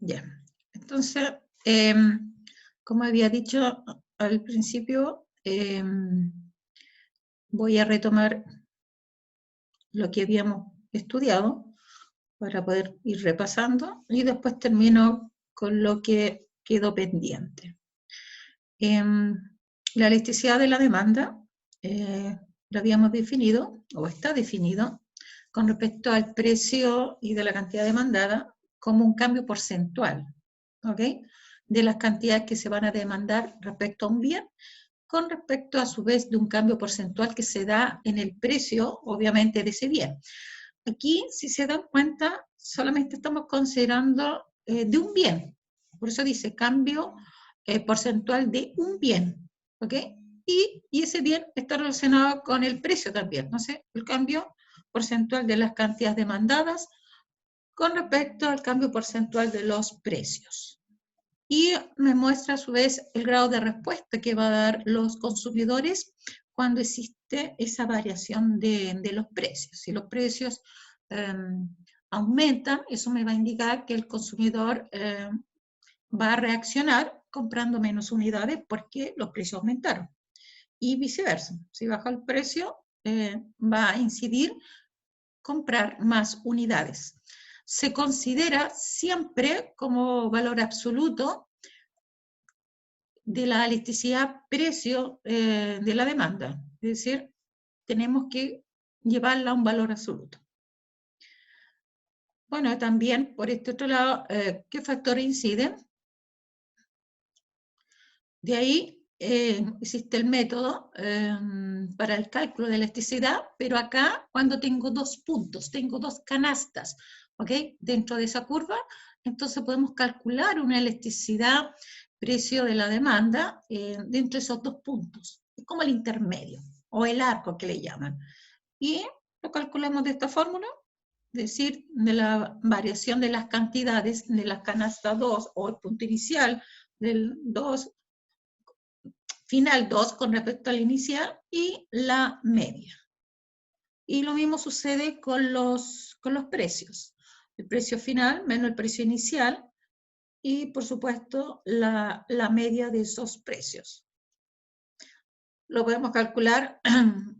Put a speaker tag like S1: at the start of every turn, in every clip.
S1: Ya. Entonces, como había dicho al principio, voy a retomar lo que habíamos estudiado para poder ir repasando y después termino con lo que quedó pendiente. La elasticidad de la demanda lo habíamos definido, o está definido, con respecto al precio y de la cantidad demandada como un cambio porcentual, ¿ok? De las cantidades que se van a demandar respecto a un bien, con respecto a su vez de un cambio porcentual que se da en el precio, obviamente, de ese bien. Aquí, si se dan cuenta, solamente estamos considerando de un bien. Por eso dice cambio porcentual de un bien, ¿ok? Y ese bien está relacionado con el precio también, ¿no sé? El cambio porcentual de las cantidades demandadas con respecto al cambio porcentual de los precios. Y me muestra a su vez el grado de respuesta que va a dar los consumidores cuando existe esa variación de los precios. Si los precios aumentan, eso me va a indicar que el consumidor va a reaccionar comprando menos unidades porque los precios aumentaron. Y viceversa, si baja el precio, va a incidir comprar más unidades. Se considera siempre como valor absoluto de la elasticidad precio de la demanda. Es decir, tenemos que llevarla a un valor absoluto. Bueno, también por este otro lado, ¿qué factores inciden? De ahí existe el método para el cálculo de elasticidad, pero acá cuando tengo dos puntos, tengo dos canastas, ¿ok? Dentro de esa curva, entonces podemos calcular una elasticidad precio de la demanda dentro de esos dos puntos. Es como el intermedio, o el arco que le llaman. Y lo calculamos de esta fórmula, es decir, de la variación de las cantidades de la canasta 2 o el punto inicial del 2, final 2 con respecto al inicial y la media. Y lo mismo sucede con los precios. El precio final menos el precio inicial y, por supuesto, la media de esos precios. Lo podemos calcular,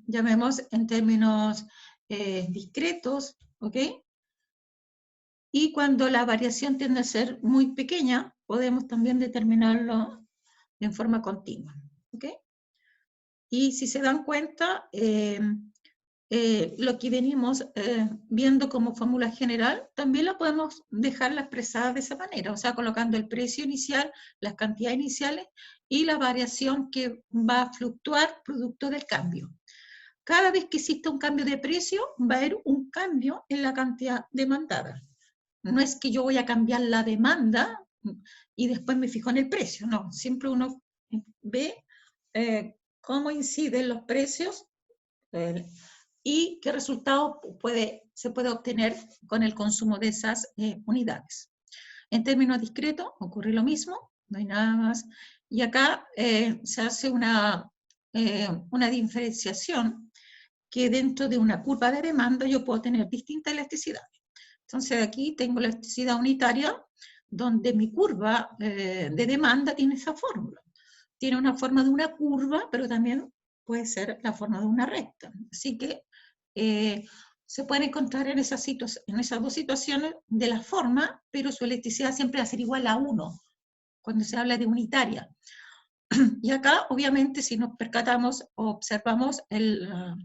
S1: llamemos en términos discretos, ¿ok? Y cuando la variación tiende a ser muy pequeña, podemos también determinarlo en forma continua, ¿ok? Y si se dan cuenta, lo que venimos viendo como fórmula general, también la podemos dejarla expresada de esa manera, o sea, colocando el precio inicial, las cantidades iniciales y la variación que va a fluctuar producto del cambio. Cada vez que exista un cambio de precio, va a haber un cambio en la cantidad demandada. No es que yo voy a cambiar la demanda y después me fijo en el precio, no, siempre uno ve cómo inciden los precios y qué resultado se puede obtener con el consumo de esas unidades. En términos discretos ocurre lo mismo, no hay nada más. Y acá se hace una diferenciación que dentro de una curva de demanda yo puedo tener distintas elasticidades. Entonces aquí tengo la elasticidad unitaria, donde mi curva de demanda tiene esa fórmula. Tiene una forma de una curva, pero también puede ser la forma de una recta. Así que se pueden encontrar en esas dos situaciones de la forma, pero su elasticidad siempre va a ser igual a 1, cuando se habla de unitaria. Y acá, obviamente, si nos percatamos o observamos la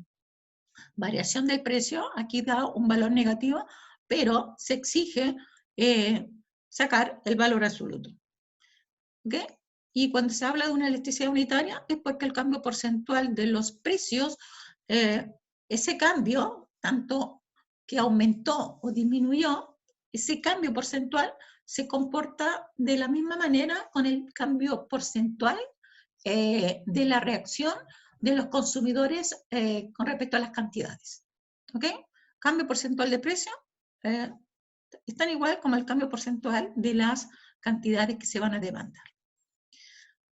S1: variación del precio, aquí da un valor negativo, pero se exige sacar el valor absoluto. ¿Ok? Y cuando se habla de una elasticidad unitaria es porque el cambio porcentual de los precios, ese cambio, tanto que aumentó o disminuyó, ese cambio porcentual se comporta de la misma manera con el cambio porcentual de la reacción de los consumidores con respecto a las cantidades. ¿Ok? Cambio porcentual de precio es tan igual como el cambio porcentual de las cantidades que se van a demandar.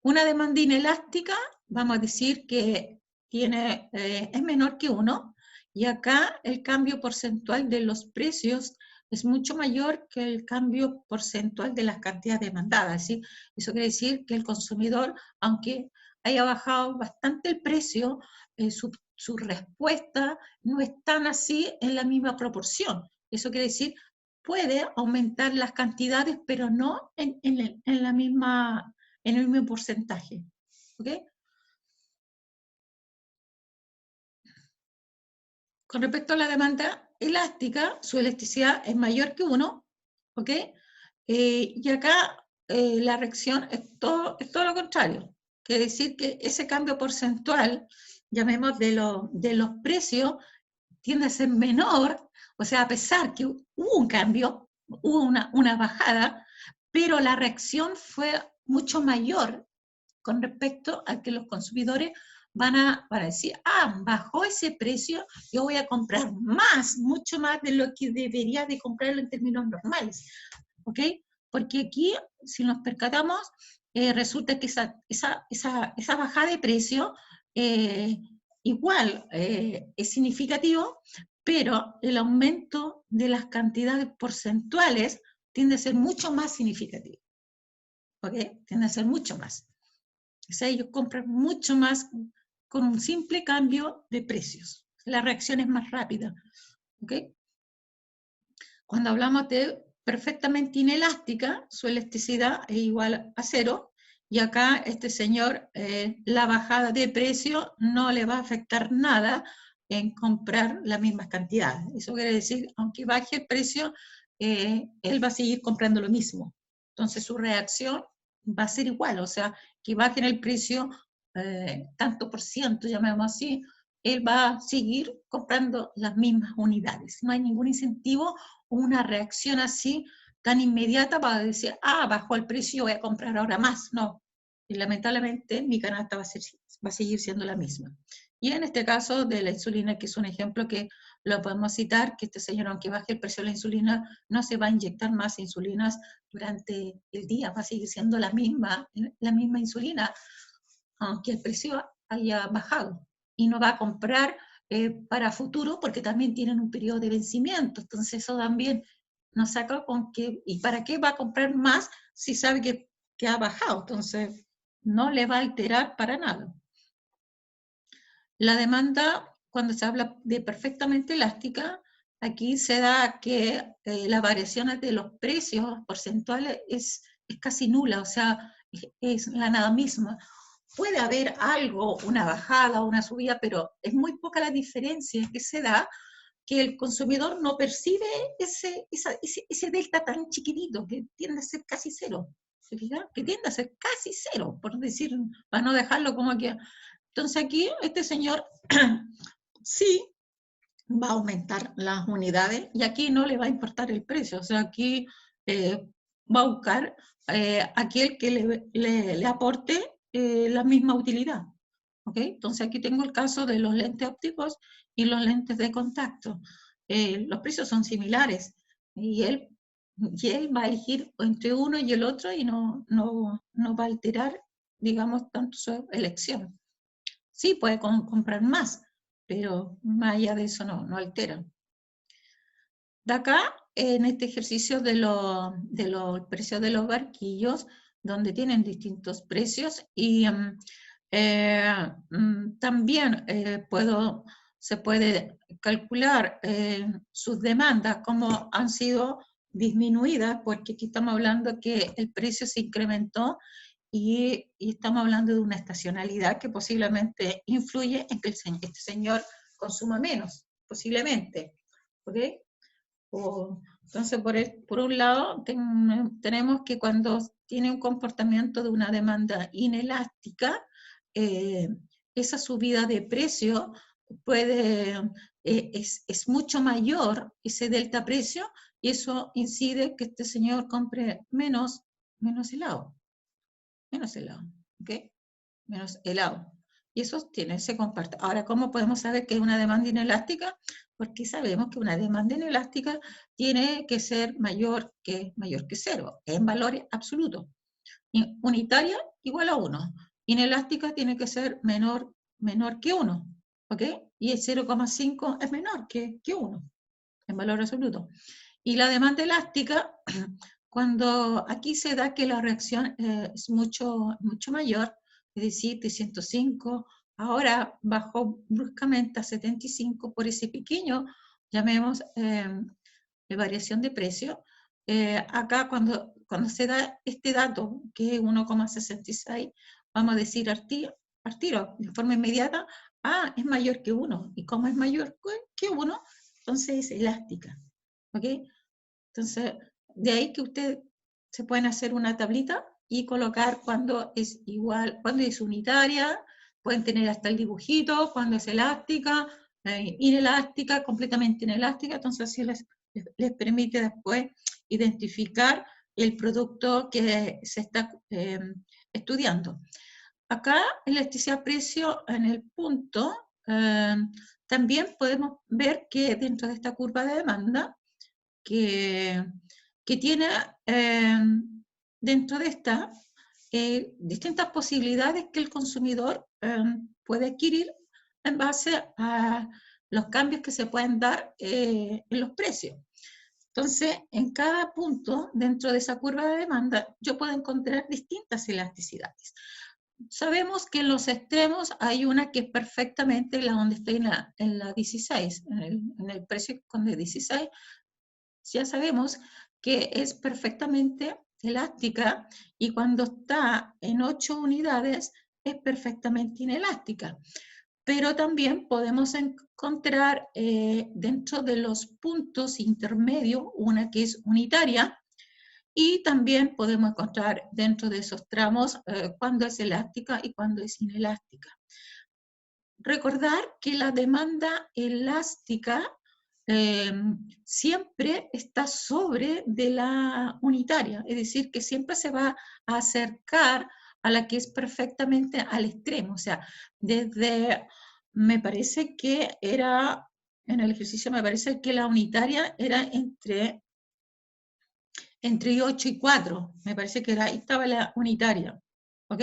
S1: Una demanda inelástica, vamos a decir que es menor que 1, y acá el cambio porcentual de los precios es mucho mayor que el cambio porcentual de las cantidades demandadas. ¿Sí? Eso quiere decir que el consumidor, aunque haya bajado bastante el precio, su respuesta no es tan así en la misma proporción. Eso quiere decir, puede aumentar las cantidades, pero no en el mismo porcentaje. ¿Ok? Con respecto a la demanda elástica, su elasticidad es mayor que 1, ¿ok? Y acá la reacción es todo lo contrario. Quiere decir que ese cambio porcentual, llamemos de los precios, tiende a ser menor, o sea, a pesar que hubo un cambio, hubo una bajada, pero la reacción fue mucho mayor con respecto a que los consumidores van a decir, bajó ese precio, yo voy a comprar más, mucho más de lo que debería de comprarlo en términos normales, ¿ok? Porque aquí, si nos percatamos, resulta que esa bajada de precio igual es significativo, pero el aumento de las cantidades porcentuales tiende a ser mucho más significativo, ¿ok? Tiende a ser mucho más. O sea, ellos compran mucho más con un simple cambio de precios. La reacción es más rápida. ¿Okay? Cuando hablamos de perfectamente inelástica, su elasticidad es igual a 0, y acá este señor, la bajada de precio no le va a afectar nada en comprar las mismas cantidades. Eso quiere decir, aunque baje el precio, él va a seguir comprando lo mismo. Entonces su reacción va a ser igual, o sea, que bajen el precio tanto por ciento, llamémoslo así, él va a seguir comprando las mismas unidades. No hay ningún incentivo o una reacción así tan inmediata para decir, bajó el precio, voy a comprar ahora más. No, y lamentablemente mi canasta va a seguir siendo la misma. Y en este caso de la insulina, que es un ejemplo que lo podemos citar, que este señor, aunque baje el precio de la insulina, no se va a inyectar más insulinas durante el día, va a seguir siendo la misma insulina, aunque el precio haya bajado. Y no va a comprar para futuro porque también tienen un periodo de vencimiento. Entonces eso también nos saca con que, ¿y para qué va a comprar más si sabe que ha bajado? Entonces no le va a alterar para nada. La demanda, cuando se habla de perfectamente elástica, aquí se da que las variaciones de los precios porcentuales es casi nula, o sea, es la nada misma. Puede haber algo, una bajada o una subida, pero es muy poca la diferencia que se da, que el consumidor no percibe ese delta tan chiquitito, que tiende a ser casi cero. ¿Se fijan? Que tiende a ser casi cero, por decir, para no dejarlo como que... Entonces aquí este señor sí va a aumentar las unidades y aquí no le va a importar el precio, o sea, aquí va a buscar aquel que le aporte la misma utilidad. ¿Okay? Entonces aquí tengo el caso de los lentes ópticos y los lentes de contacto. Los precios son similares y él va a elegir entre uno y el otro y no va a alterar, digamos, tanto su elección. Sí, puede comprar más, pero más allá de eso no altera. De acá, en este ejercicio de los precios de los barquillos, donde tienen distintos precios, y también se puede calcular sus demandas, cómo han sido disminuidas, porque aquí estamos hablando que el precio se incrementó y estamos hablando de una estacionalidad que posiblemente influye en que este señor consuma menos, posiblemente. ¿Ok? Entonces, por un lado, tenemos que cuando tiene un comportamiento de una demanda inelástica, esa subida de precio es mucho mayor, ese delta precio, y eso incide que este señor compre menos helado. Menos helado, ¿ok? Menos helado. Y eso se comparte. Ahora, ¿cómo podemos saber que es una demanda inelástica? Porque sabemos que una demanda inelástica tiene que ser mayor que 0, en valores absolutos. Unitaria igual a 1. Inelástica tiene que ser menor que 1, ¿ok? Y el 0,5 es menor que 1, en valor absoluto. Y la demanda elástica, cuando aquí se da que la reacción es mucho mayor, es decir, de 105, ahora bajó bruscamente a 75 por ese pequeño, llamemos, variación de precio. Acá cuando se da este dato, que es 1,66, vamos a decir al tiro, de forma inmediata, es mayor que 1. ¿Y cómo es mayor que 1? Entonces es elástica. ¿Ok? Entonces, de ahí que ustedes se pueden hacer una tablita y colocar cuando es igual, cuando es unitaria, pueden tener hasta el dibujito, cuando es elástica, inelástica, completamente inelástica, entonces así les permite después identificar el producto que se está estudiando. Acá, elasticidad-precio en el punto, también podemos ver que dentro de esta curva de demanda, que tiene dentro de esta distintas posibilidades que el consumidor puede adquirir en base a los cambios que se pueden dar en los precios. Entonces, en cada punto dentro de esa curva de demanda, yo puedo encontrar distintas elasticidades. Sabemos que en los extremos hay una que es perfectamente la donde está en la 16, en el precio con de 16, ya sabemos que es perfectamente elástica y cuando está en 8 unidades es perfectamente inelástica. Pero también podemos encontrar dentro de los puntos intermedios una que es unitaria y también podemos encontrar dentro de esos tramos cuándo es elástica y cuándo es inelástica. Recordar que la demanda elástica siempre está sobre de la unitaria, es decir, que siempre se va a acercar a la que es perfectamente al extremo, o sea, desde, me parece que era, en el ejercicio me parece que la unitaria era entre 8 y 4, me parece que ahí estaba la unitaria, ¿ok?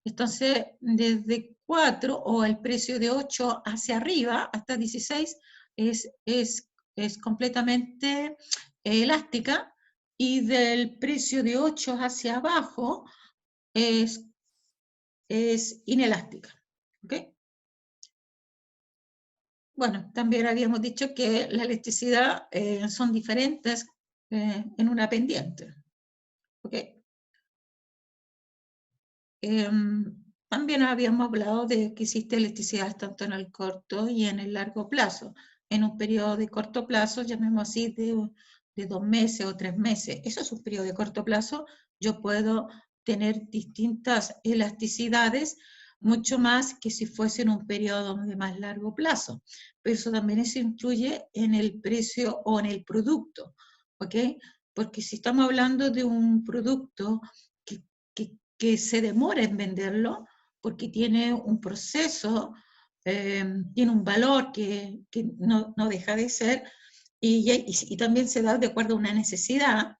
S1: Entonces, desde 4 o el precio de 8 hacia arriba, hasta 16, es completamente elástica, y del precio de 8 hacia abajo es inelástica. ¿Ok? Bueno, también habíamos dicho que la elasticidad son diferentes en una pendiente. ¿Ok? También habíamos hablado de que existe elasticidad tanto en el corto y en el largo plazo. En un periodo de corto plazo, llamemos así, de 2 meses o 3 meses, eso es un periodo de corto plazo, yo puedo tener distintas elasticidades, mucho más que si fuese en un periodo de más largo plazo. Pero eso también eso influye en el precio o en el producto, ¿ok? Porque si estamos hablando de un producto que se demora en venderlo, porque tiene un proceso, tiene un valor que no deja de ser, y también se da de acuerdo a una necesidad.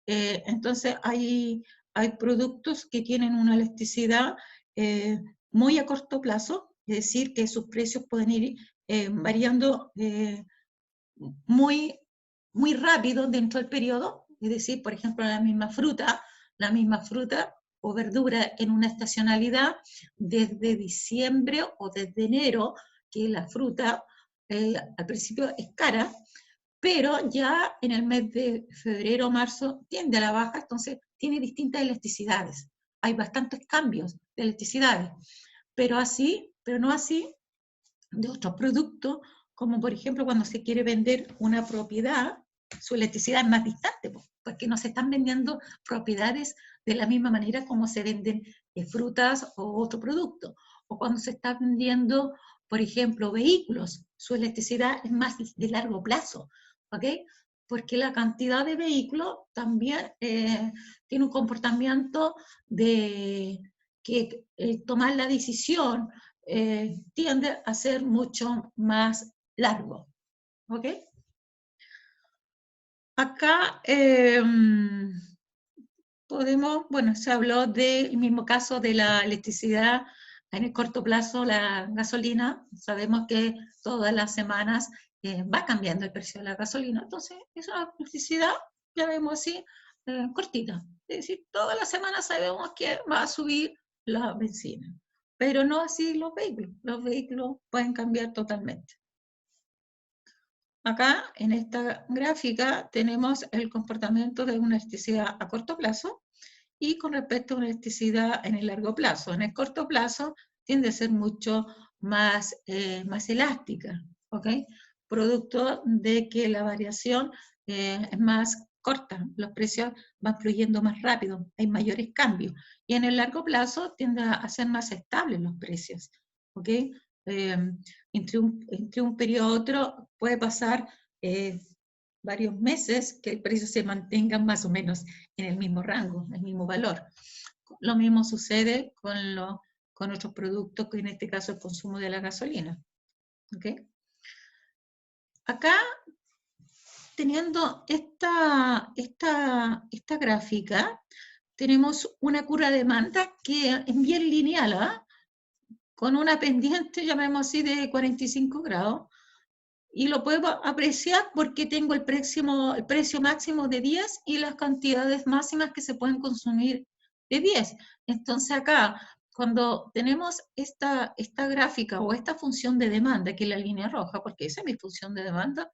S1: Entonces hay productos que tienen una elasticidad muy a corto plazo, es decir, que sus precios pueden ir variando muy, muy rápido dentro del periodo, es decir, por ejemplo, la misma fruta o verdura en una estacionalidad desde diciembre o desde enero, que la fruta al principio es cara, pero ya en el mes de febrero o marzo tiende a la baja, entonces tiene distintas elasticidades. Hay bastantes cambios de elasticidades, pero no así de otros productos, como por ejemplo cuando se quiere vender una propiedad, su elasticidad es más distante, porque no se están vendiendo propiedades de la misma manera como se venden frutas o otro producto. O cuando se están vendiendo, por ejemplo, vehículos, su elasticidad es más de largo plazo, ¿ok? Porque la cantidad de vehículos también tiene un comportamiento de que tomar la decisión tiende a ser mucho más largo. ¿Ok? Acá podemos, bueno, se habló del mismo caso de la electricidad en el corto plazo, la gasolina. Sabemos que todas las semanas va cambiando el precio de la gasolina. Entonces, es una elasticidad, ya vemos así, cortita. Es decir, todas las semanas sabemos que va a subir la benzina, pero no así los vehículos. Los vehículos pueden cambiar totalmente. Acá, en esta gráfica, tenemos el comportamiento de una elasticidad a corto plazo y con respecto a una elasticidad en el largo plazo. En el corto plazo tiende a ser mucho más, más elástica, ¿ok? Producto de que la variación es más corta, los precios van fluyendo más rápido, hay mayores cambios. Y en el largo plazo tiende a ser más estables los precios, ¿ok? Entre un periodo a otro puede pasar varios meses que el precio se mantenga más o menos en el mismo rango, en el mismo valor. Lo mismo sucede con otros productos, que en este caso el consumo de la gasolina. ¿Okay? Acá, teniendo esta gráfica, tenemos una curva de demanda que es bien lineal, ¿eh? Con una pendiente, llamemos así, de 45 grados, y lo puedo apreciar porque tengo el precio máximo de 10 y las cantidades máximas que se pueden consumir de 10. Entonces acá, cuando tenemos esta gráfica o esta función de demanda, que es la línea roja, porque esa es mi función de demanda,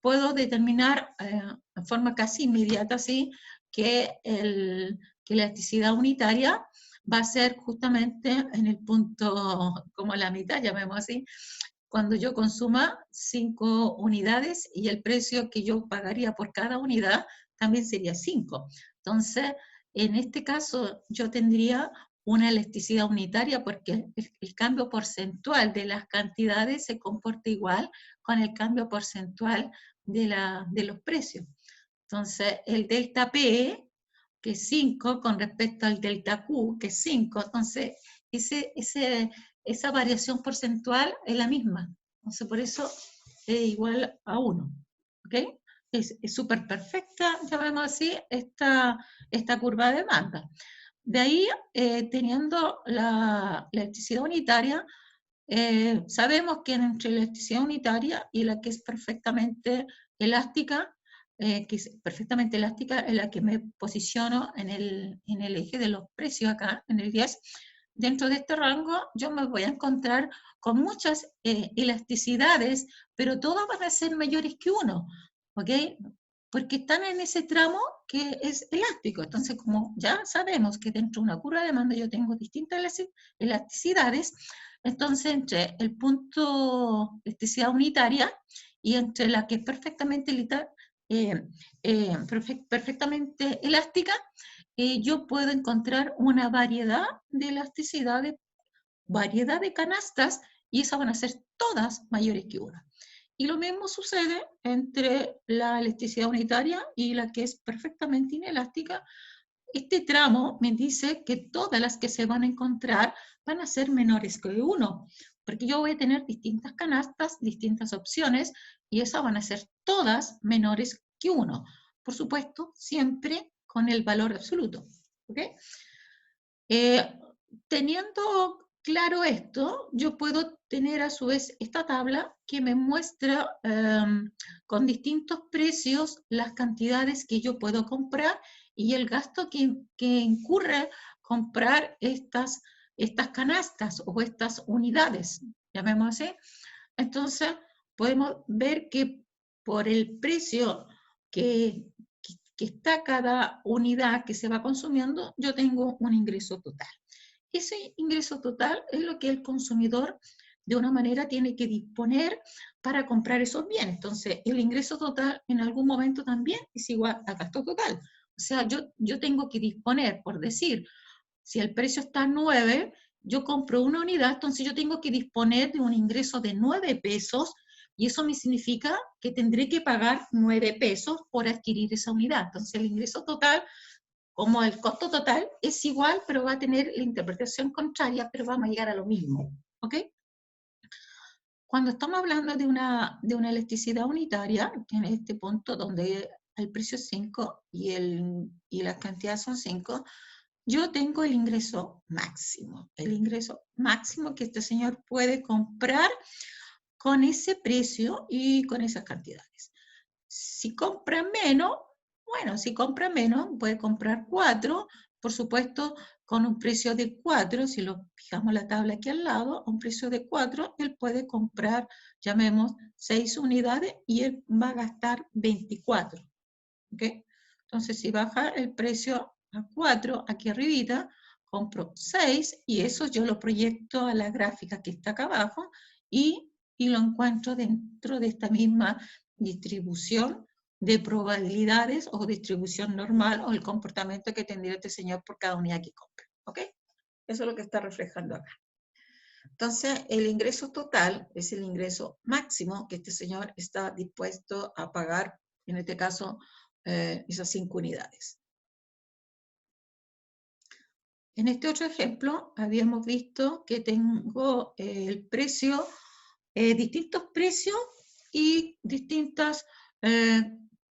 S1: puedo determinar de forma casi inmediata, ¿sí?, que la elasticidad unitaria va a ser justamente en el punto, como la mitad, llamemos así, cuando yo consuma 5 unidades y el precio que yo pagaría por cada unidad también sería 5. Entonces, en este caso, yo tendría una elasticidad unitaria porque el cambio porcentual de las cantidades se comporta igual con el cambio porcentual de los precios. Entonces, el delta P, que es 5, con respecto al delta Q, que es 5, entonces esa variación porcentual es la misma. Entonces, por eso es igual a 1. ¿Ok? Es súper perfecta, llamemos así, esta curva de demanda. De ahí, teniendo la electricidad unitaria, sabemos que entre la electricidad unitaria y la que es perfectamente elástica, es la que me posiciono en el eje de los precios acá, en el 10. Dentro de este rango yo me voy a encontrar con muchas elasticidades, pero todas van a ser mayores que 1, ¿ok? Porque están en ese tramo que es elástico. Entonces, como ya sabemos que dentro de una curva de demanda yo tengo distintas elasticidades, entonces entre el punto de elasticidad unitaria y entre la que es perfectamente elástica, yo puedo encontrar una variedad de elasticidades, variedad de canastas, y esas van a ser todas mayores que 1. Y lo mismo sucede entre la elasticidad unitaria y la que es perfectamente inelástica. Este tramo me dice que todas las que se van a encontrar van a ser menores que 1, porque yo voy a tener distintas canastas, distintas opciones, y esas van a ser todas menores que 1. Por supuesto, siempre con el valor absoluto. ¿Okay? Teniendo claro esto, yo puedo tener a su vez esta tabla que me muestra con distintos precios las cantidades que yo puedo comprar y el gasto que incurre comprar estas canastas o estas unidades, llamémoslo así. Entonces, podemos ver que por el precio que está cada unidad que se va consumiendo, yo tengo un ingreso total. Ese ingreso total es lo que el consumidor de una manera tiene que disponer para comprar esos bienes. Entonces, el ingreso total en algún momento también es igual al gasto total. O sea, yo tengo que disponer, por decir, si el precio está a 9, yo compro una unidad, entonces yo tengo que disponer de un ingreso de 9 pesos, y eso me significa que tendré que pagar 9 pesos por adquirir esa unidad. Entonces, el ingreso total, como el costo total, es igual, pero va a tener la interpretación contraria, pero vamos a llegar a lo mismo. ¿Ok? Cuando estamos hablando de una elasticidad unitaria, en este punto donde el precio es 5 y las cantidades son 5, yo tengo el ingreso máximo que este señor puede comprar con ese precio y con esas cantidades. Si compra menos, bueno, si compra menos, puede comprar 4, por supuesto, con un precio de 4, si lo fijamos la tabla aquí al lado, a un precio de 4, él puede comprar, llamemos, 6 unidades y él va a gastar 24. ¿Okay? Entonces, si baja el precio a 4, aquí arribita, compro 6 y eso yo lo proyecto a la gráfica que está acá abajo y lo encuentro dentro de esta misma distribución de probabilidades o distribución normal o el comportamiento que tendría este señor por cada unidad que compra. ¿Ok? Eso es lo que está reflejando acá. Entonces, el ingreso total es el ingreso máximo que este señor está dispuesto a pagar, en este caso, esas 5 unidades. En este otro ejemplo, habíamos visto que tengo el precio, distintos precios y distintos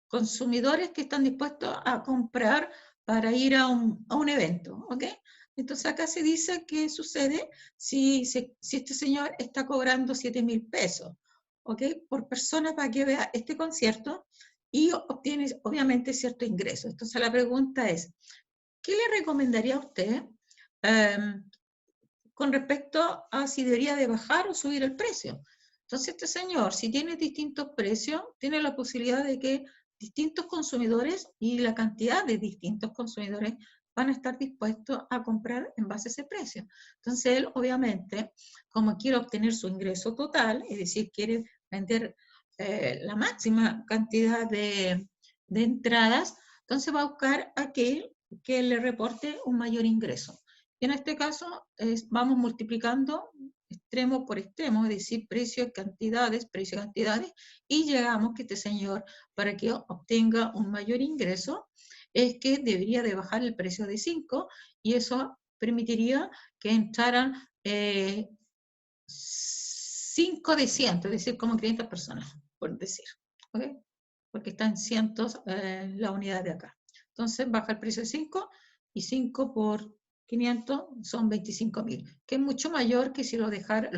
S1: consumidores que están dispuestos a comprar para ir a un evento, ¿ok? Entonces acá se dice qué sucede si este señor está cobrando 7.000 pesos, ¿ok? Por persona para que vea este concierto y obtiene obviamente cierto ingreso. Entonces la pregunta es, ¿qué le recomendaría a usted con respecto a si debería de bajar o subir el precio? Entonces este señor, si tiene distintos precios, tiene la posibilidad de que distintos consumidores y la cantidad de distintos consumidores van a estar dispuestos a comprar en base a ese precio. Entonces él, obviamente, como quiere obtener su ingreso total, es decir, quiere vender la máxima cantidad de entradas, entonces va a buscar aquel que le reporte un mayor ingreso. Y en este caso vamos multiplicando extremo por extremo, es decir, precios, cantidades, y llegamos que este señor, para que obtenga un mayor ingreso, es que debería de bajar el precio de 5 y eso permitiría que entraran 5 de 100, es decir, como 500 personas, por decir, ¿okay? Porque están cientos la unidad de acá. Entonces baja el precio de 5 y 5 por 500 son 25.000, que es mucho mayor que si lo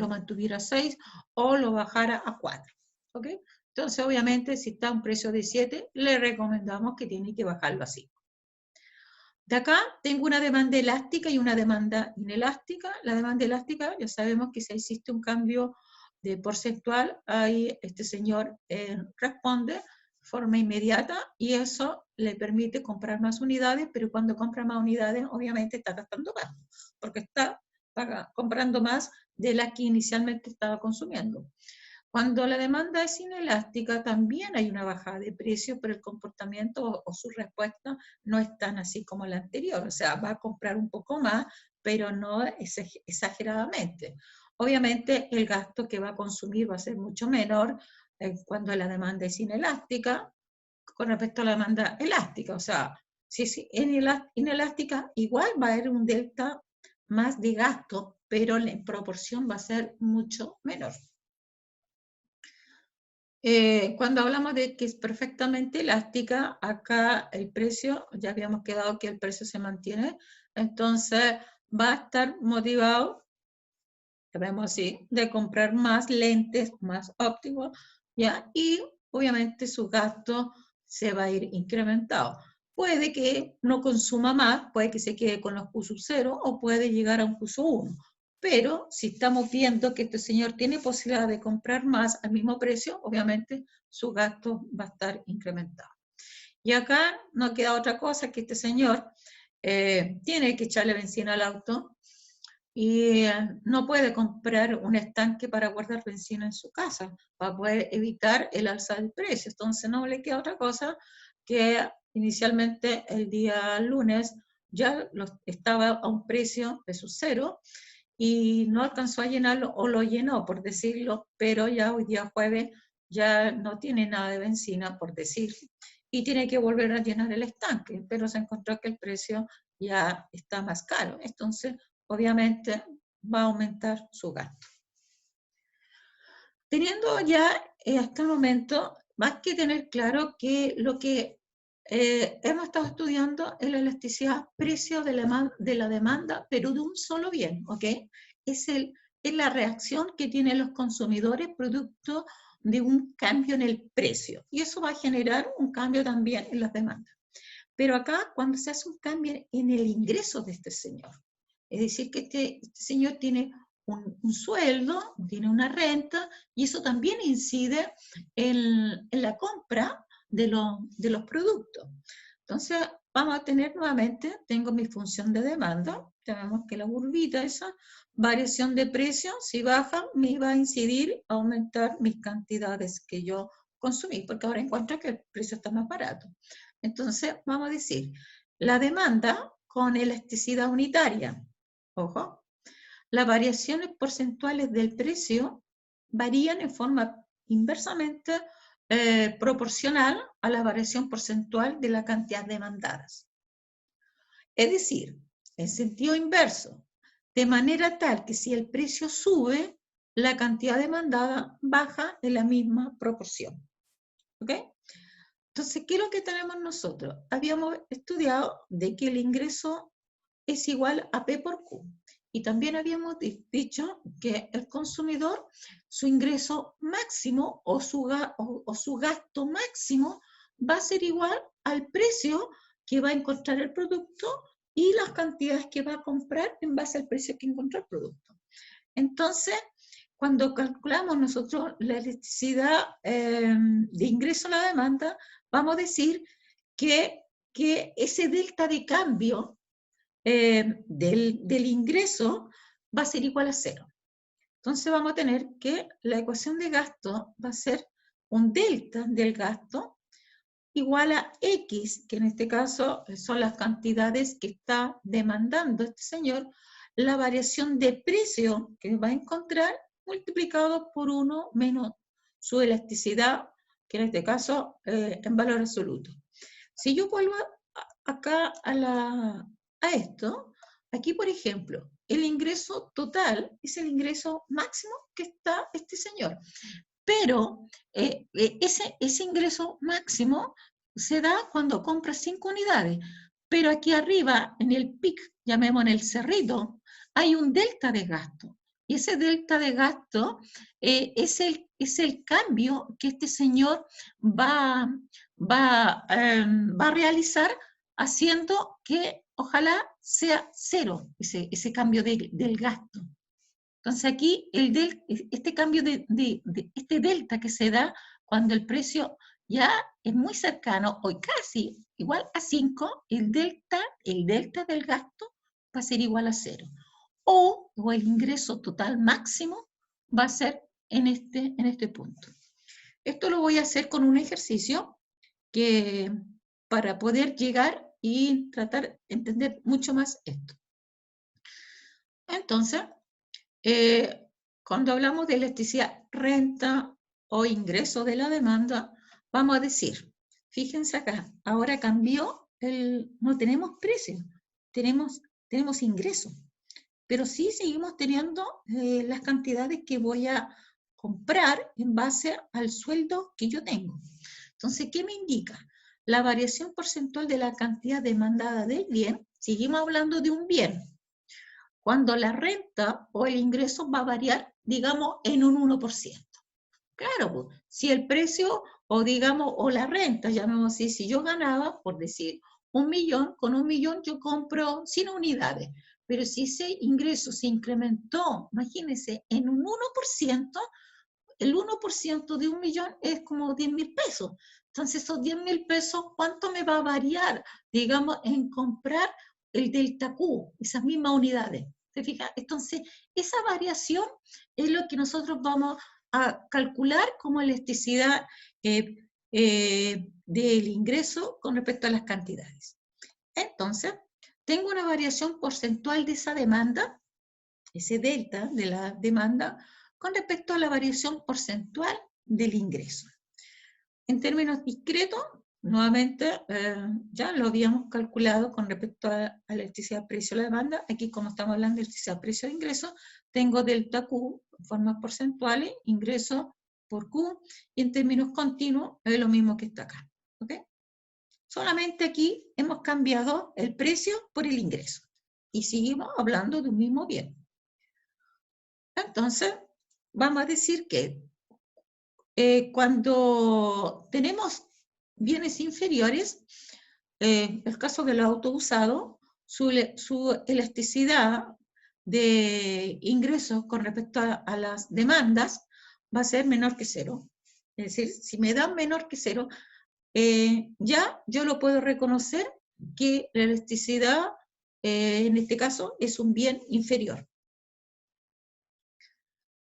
S1: mantuviera a 6 o lo bajara a 4. ¿Ok? Entonces, obviamente, si está a un precio de 7, le recomendamos que tiene que bajarlo a 5. De acá tengo una demanda elástica y una demanda inelástica. La demanda elástica, ya sabemos que si existe un cambio de porcentual, ahí este señor responde de forma inmediata y eso le permite comprar más unidades, pero cuando compra más unidades, obviamente está gastando más, porque está comprando más de las que inicialmente estaba consumiendo. Cuando la demanda es inelástica, también hay una bajada de precio, pero el comportamiento o su respuesta no es tan así como la anterior. O sea, va a comprar un poco más, pero no exageradamente. Obviamente, el gasto que va a consumir va a ser mucho menor cuando la demanda es inelástica con respecto a la demanda elástica. O sea, si es inelástica, igual va a haber un delta más de gasto, pero en proporción va a ser mucho menor. Cuando hablamos de que es perfectamente elástica, acá el precio, ya habíamos quedado que el precio se mantiene, entonces va a estar motivado, vemos así, de comprar más lentes, más ópticos, ¿ya? Y obviamente su gasto se va a ir incrementado. Puede que no consuma más, puede que se quede con los Q 0 o puede llegar a un Q 1. Pero si estamos viendo que este señor tiene posibilidad de comprar más al mismo precio, obviamente su gasto va a estar incrementado. Y acá no queda otra cosa que este señor tiene que echarle benzina al auto y no puede comprar un estanque para guardar benzina en su casa para poder evitar el alza del precio. Entonces no le queda otra cosa que inicialmente el día lunes ya estaba a un precio de su 0 y no alcanzó a llenarlo o lo llenó, por decirlo, pero ya hoy día jueves ya no tiene nada de benzina, por decir, y tiene que volver a llenar el estanque, pero se encontró que el precio ya está más caro. Entonces, obviamente, va a aumentar su gasto. Teniendo ya hasta el momento, más que tener claro que lo que hemos estado estudiando es la elasticidad precio de la demanda, pero de un solo bien, ¿ok? Es es la reacción que tienen los consumidores producto de un cambio en el precio. Y eso va a generar un cambio también en las demandas. Pero acá, cuando se hace un cambio en el ingreso de este señor, es decir, que este señor tiene un sueldo, tiene una renta, y eso también incide en la compra de los productos. Entonces, vamos a tener nuevamente, tengo mi función de demanda, tenemos que la curvita esa, variación de precio, si baja, me va a incidir, aumentar mis cantidades que yo consumí, porque ahora encuentro que el precio está más barato. Entonces, vamos a decir, la demanda con elasticidad unitaria, ojo, las variaciones porcentuales del precio varían en forma inversamente proporcional a la variación porcentual de la cantidad demandadas. Es decir, en sentido inverso, de manera tal que si el precio sube, la cantidad demandada baja en la misma proporción. ¿Ok? Entonces, ¿qué es lo que tenemos nosotros? Habíamos estudiado de que el ingreso es igual a P por Q. Y también habíamos dicho que el consumidor, su ingreso máximo o su gasto máximo va a ser igual al precio que va a encontrar el producto y las cantidades que va a comprar en base al precio que encontró el producto. Entonces, cuando calculamos nosotros la elasticidad de ingreso a la demanda, vamos a decir que ese delta de cambio del ingreso va a ser igual a 0. Entonces vamos a tener que la ecuación de gasto va a ser un delta del gasto igual a X, que en este caso son las cantidades que está demandando este señor, la variación de precio que va a encontrar multiplicado por 1 menos su elasticidad, que en este caso en valor absoluto. Si yo vuelvo acá a esto, aquí por ejemplo, el ingreso total es el ingreso máximo que está este señor. Pero ese ingreso máximo se da cuando compra 5 unidades. Pero aquí arriba, en el pic, llamémoslo en el cerrito, hay un delta de gasto. Y ese delta de gasto es el cambio que este señor va a realizar haciendo que ojalá sea 0 ese cambio del gasto. Entonces aquí este cambio este delta que se da cuando el precio ya es muy cercano o casi igual a 5, el delta del gasto va a ser igual a 0. O el ingreso total máximo va a ser en este punto. Esto lo voy a hacer con un ejercicio para poder llegar y tratar de entender mucho más esto. Entonces, cuando hablamos de elasticidad, renta o ingreso de la demanda, vamos a decir, fíjense acá, ahora cambió, no tenemos precio, tenemos ingreso, pero sí seguimos teniendo las cantidades que voy a comprar en base al sueldo que yo tengo. Entonces, ¿qué me indica? La variación porcentual de la cantidad demandada del bien, seguimos hablando de un bien, cuando la renta o el ingreso va a variar, digamos, en un 1%. Claro, pues, si el precio o digamos, o la renta, llamémoslo así, si yo ganaba, por decir, 1 millón, con 1 millón yo compro 100 unidades, pero si ese ingreso se incrementó, imagínense, en un 1%, el 1% de 1 millón es como 10.000 pesos. Entonces, esos 10.000 pesos, ¿cuánto me va a variar, digamos, en comprar el delta Q, esas mismas unidades? ¿Se fija? Entonces, esa variación es lo que nosotros vamos a calcular como elasticidad del ingreso con respecto a las cantidades. Entonces, tengo una variación porcentual de esa demanda, ese delta de la demanda, con respecto a la variación porcentual del ingreso. En términos discretos, nuevamente ya lo habíamos calculado con respecto a la elasticidad precio de la demanda. Aquí, como estamos hablando de elasticidad precio de ingreso, tengo delta Q en formas porcentuales, ingreso por Q, y en términos continuos es lo mismo que está acá. ¿Okay? Solamente aquí hemos cambiado el precio por el ingreso y seguimos hablando de un mismo bien. Entonces, vamos a decir que cuando tenemos bienes inferiores, el caso del auto usado, su elasticidad de ingresos con respecto a las demandas va a ser menor que cero. Es decir, si me dan menor que cero, ya yo lo puedo reconocer que la elasticidad, en este caso, es un bien inferior.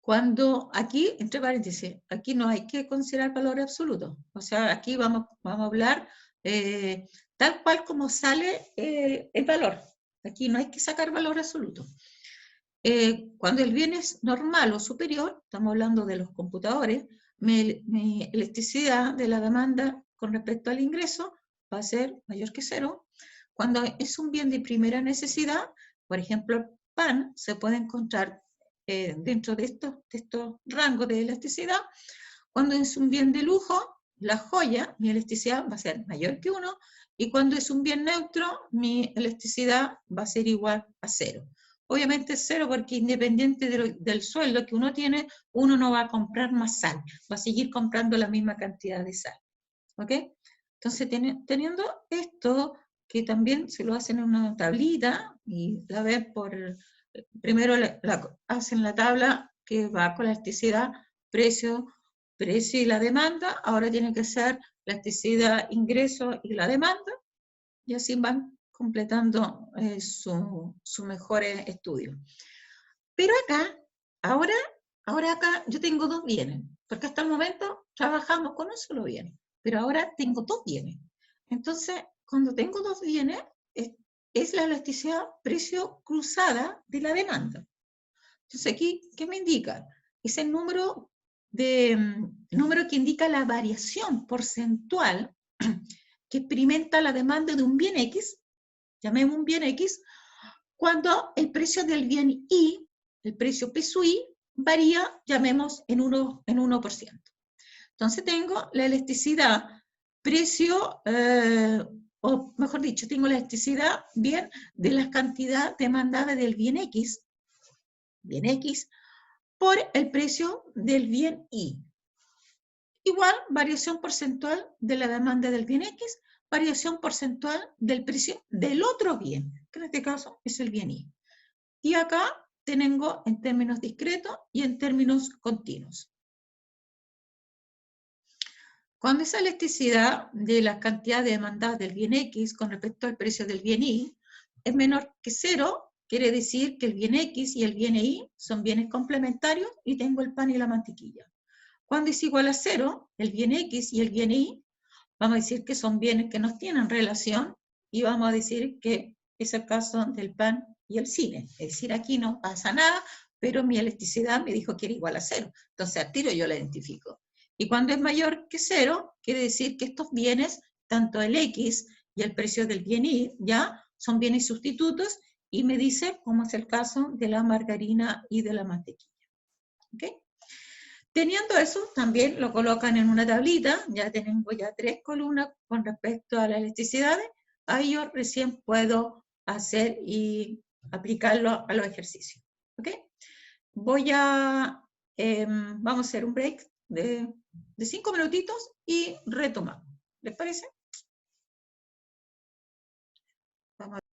S1: Cuando aquí, entre paréntesis, aquí no hay que considerar valor absoluto. O sea, aquí vamos a hablar tal cual como sale el valor. Aquí no hay que sacar valor absoluto. Cuando el bien es normal o superior, estamos hablando de los computadores, mi elasticidad de la demanda con respecto al ingreso va a ser mayor que cero. Cuando es un bien de primera necesidad, por ejemplo, el pan se puede encontrar dentro de estos rangos de elasticidad. Cuando es un bien de lujo, la joya, mi elasticidad va a ser mayor que 1, y cuando es un bien neutro, mi elasticidad va a ser igual a 0. Obviamente 0 porque independiente del sueldo que uno tiene, uno no va a comprar más sal, va a seguir comprando la misma cantidad de sal. ¿Ok? Entonces, teniendo esto, que también se lo hacen en una tablita, y la ven primero hacen la tabla que va con la elasticidad, precio y la demanda, ahora tiene que ser la elasticidad, ingreso y la demanda, y así van completando su mejor estudio. Pero ahora acá yo tengo dos bienes, porque hasta el momento trabajamos con un solo bien, pero ahora tengo dos bienes. Entonces, cuando tengo dos bienes, es la elasticidad precio cruzada de la demanda. Entonces aquí, ¿qué me indica? Es el número que indica la variación porcentual que experimenta la demanda de un bien X, llamemos un bien X, cuando el precio del bien Y, el precio P sub I, varía, llamemos, en 1%. Entonces tengo la elasticidad precio, o mejor dicho, tengo la elasticidad bien de la cantidad demandada del bien X, por el precio del bien Y. Igual, variación porcentual de la demanda del bien X, variación porcentual del precio del otro bien, que en este caso es el bien Y. Y acá tengo en términos discretos y en términos continuos. Cuando esa elasticidad de la cantidad de demandas del bien X con respecto al precio del bien Y es menor que 0, quiere decir que el bien X y el bien Y son bienes complementarios y tengo el pan y la mantequilla. Cuando es igual a 0, el bien X y el bien Y, vamos a decir que son bienes que no tienen relación, y vamos a decir que es el caso del pan y el cine. Es decir, aquí no pasa nada, pero mi elasticidad me dijo que era igual a 0. Entonces, al tiro yo la identifico. Y cuando es mayor que 0, quiere decir que estos bienes, tanto el X y el precio del bien Y, ya son bienes sustitutos, y me dice cómo es el caso de la margarina y de la mantequilla. ¿Ok? Teniendo eso, también lo colocan en una tablita, ya tengo ya 3 columnas con respecto a las elasticidades, ahí yo recién puedo hacer y aplicarlo a los ejercicios. ¿Ok? Vamos a hacer un break de 5 minutitos y retomamos. ¿Les parece?